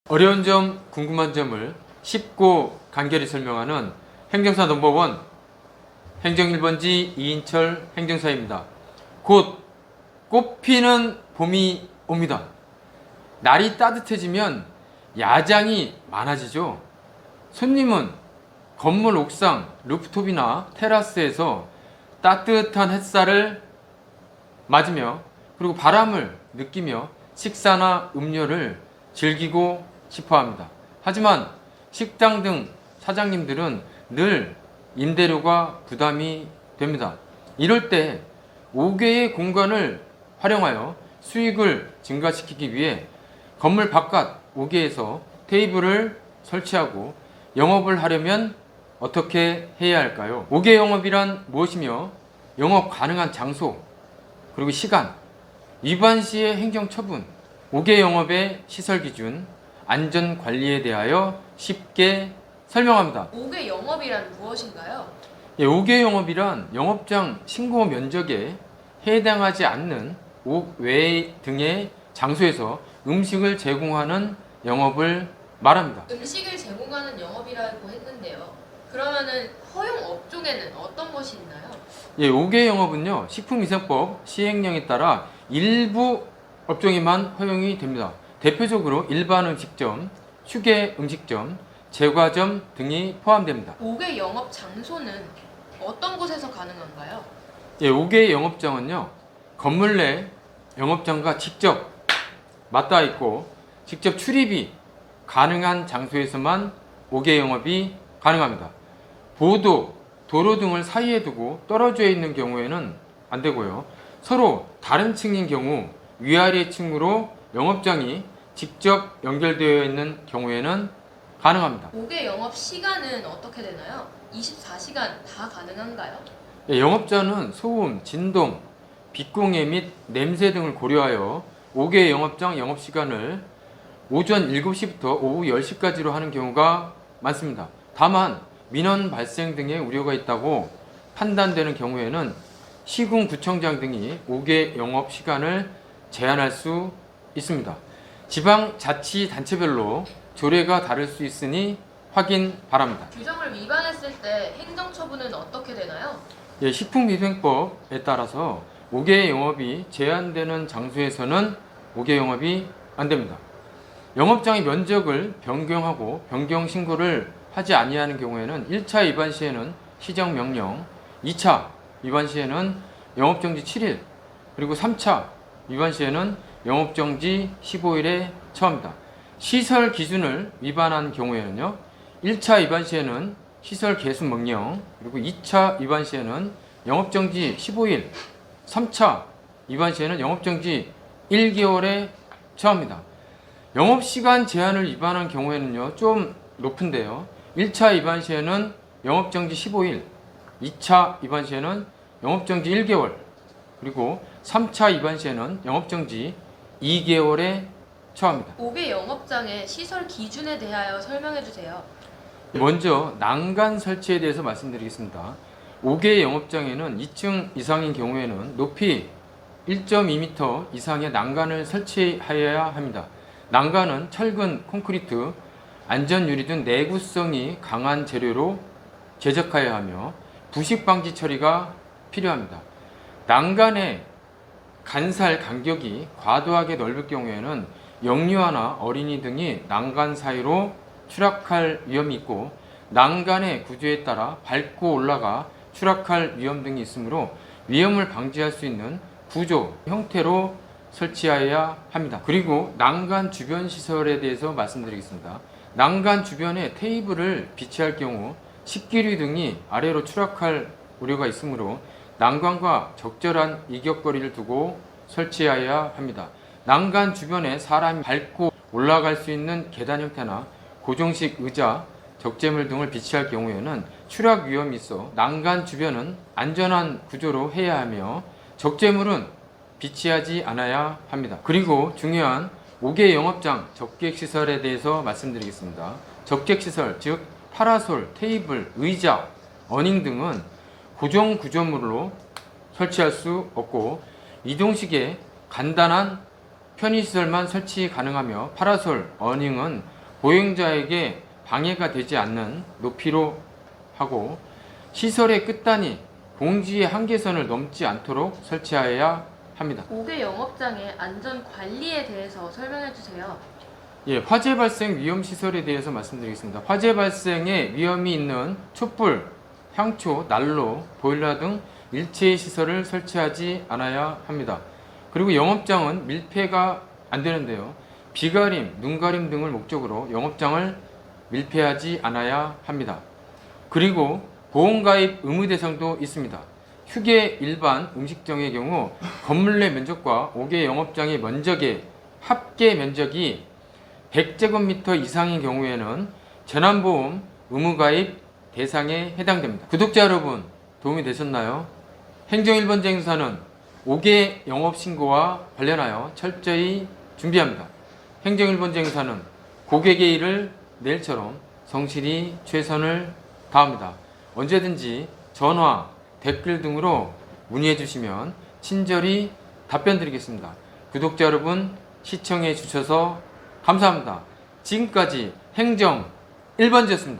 어려운 점, 궁금한 점을 쉽고 간결히 설명하는 행정사 넘버원 행정 1번지 이인철 행정사입니다. 곧 꽃피는 봄이 옵니다. 날이 따뜻해지면 야장이 많아지죠. 손님은 건물 옥상, 루프톱이나 테라스에서 따뜻한 햇살을 맞으며 그리고 바람을 느끼며 식사나 음료를 즐기고 싶어 합니다. 하지만 식당 등 사장님들은 늘 임대료가 부담이 됩니다. 이럴 때 5개의 공간을 활용하여 수익을 증가시키기 위해 건물 바깥 5개에서 테이블을 설치하고 영업을 하려면 어떻게 해야 할까요? 5개 영업이란 무엇이며 영업 가능한 장소 그리고 시간, 위반 시의 행정처분, 5개 영업의 시설 기준, 안전 관리에 대하여 쉽게 설명합니다. 5개 영업이란 무엇인가요? 5개 영업이란 영업장 신고 면적에 해당하지 않는 옥 외 등의 장소에서 음식을 제공하는 영업을 말합니다. 음식을 제공하는 영업이라고 했는데요. 그러면은 허용 업종에는 어떤 것이 있나요? 5개 영업은요, 식품위생법 시행령에 따라 일부 업종에만 허용이 됩니다. 대표적으로 일반 음식점, 휴게 음식점, 제과점 등이 포함됩니다. 5개 영업 장소는 어떤 곳에서 가능한가요? 5개 영업장은요, 건물 내 영업장과 직접 맞닿아 있고 직접 출입이 가능한 장소에서만 5개 영업이 가능합니다. 보도, 도로 등을 사이에 두고 떨어져 있는 경우에는 안 되고요. 서로 다른 층인 경우 위아래 층으로 영업장이 직접 연결되어 있는 경우에는 가능합니다. 5개 영업 시간은 어떻게 되나요? 24시간 다 가능한가요? 영업자는 소음, 진동, 빛공해 및 냄새 등을 고려하여 5개 영업장 영업시간을 오전 7시부터 오후 10시까지로 하는 경우가 많습니다. 다만 민원 발생 등의 우려가 있다고 판단되는 경우에는 시군구청장 등이 5개 영업시간을 제한할 수 있습니다. 지방자치단체별로 조례가 다를 수 있으니 확인 바랍니다. 규정을 위반했을 때 행정처분은 어떻게 되나요? 식품위생법에 따라서 5개 영업이 제한되는 장소에서는 5개 영업이 안 됩니다. 영업장의 면적을 변경하고 변경 신고를 하지 아니하는 경우에는 1차 위반 시에는 시정명령, 2차 위반 시에는 영업정지 7일, 그리고 3차 위반 시에는 영업정지 15일에 처합니다. 시설 기준을 위반한 경우에는요, 1차 위반 시에는 시설 개수 명령, 그리고 2차 위반 시에는 영업정지 15일, 3차 위반 시에는 영업정지 1개월에 처합니다. 영업시간 제한을 위반한 경우에는요, 좀 높은데요. 1차 위반 시에는 영업정지 15일, 2차 위반 시에는 영업정지 1개월, 그리고 3차 위반 시에는 영업정지 2개월에 처합니다. 5개 영업장의 시설 기준에 대하여 설명해 주세요. 먼저 난간 설치에 대해서 말씀드리겠습니다. 5개 영업장에는 2층 이상인 경우에는 높이 1.2m 이상의 난간을 설치하여야 합니다. 난간은 철근, 콘크리트, 안전유리 등 내구성이 강한 재료로 제작하여야 하며 부식 방지 처리가 필요합니다. 난간의 간살 간격이 과도하게 넓을 경우에는 영유아나 어린이 등이 난간 사이로 추락할 위험이 있고 난간의 구조에 따라 밟고 올라가 추락할 위험 등이 있으므로 위험을 방지할 수 있는 구조 형태로 설치하여야 합니다. 그리고 난간 주변 시설에 대해서 말씀드리겠습니다. 난간 주변에 테이블을 비치할 경우 식기류 등이 아래로 추락할 우려가 있으므로 난간과 적절한 이격거리를 두고 설치하여야 합니다. 난간 주변에 사람이 밟고 올라갈 수 있는 계단 형태나 고정식 의자, 적재물 등을 비치할 경우에는 추락 위험이 있어 난간 주변은 안전한 구조로 해야 하며 적재물은 비치하지 않아야 합니다. 그리고 중요한 5개 영업장 적객시설에 대해서 말씀드리겠습니다. 적객시설, 즉 파라솔, 테이블, 의자, 어닝 등은 고정 구조물로 설치할 수 없고 이동식의 간단한 편의시설만 설치 가능하며 파라솔, 어닝은 보행자에게 방해가 되지 않는 높이로 하고 시설의 끝단이 공지의 한계선을 넘지 않도록 설치하여야 합니다. 5개 영업장의 안전 관리에 대해서 설명해 주세요. 예, 화재 발생 위험 시설에 대해서 말씀드리겠습니다. 화재 발생에 위험이 있는 촛불, 향초, 난로, 보일러 등 일체의 시설을 설치하지 않아야 합니다. 그리고 영업장은 밀폐가 안 되는데요. 비가림, 눈가림 등을 목적으로 영업장을 밀폐하지 않아야 합니다. 그리고 보험가입 의무 대상도 있습니다. 휴게 일반 음식점의 경우 건물 내 면적과 5개 영업장의 면적의 합계 면적이 100제곱미터 이상인 경우에는 재난보험 의무가입 대상에 해당됩니다. 구독자 여러분, 도움이 되셨나요? 행정 1번지 행사는 5개 영업신고와 관련하여 철저히 준비합니다. 행정 1번지 행사는 고객의 일을 내일처럼 성실히 최선을 다합니다. 언제든지 전화, 댓글 등으로 문의해 주시면 친절히 답변 드리겠습니다. 구독자 여러분, 시청해 주셔서 감사합니다. 지금까지 행정 1번지였습니다.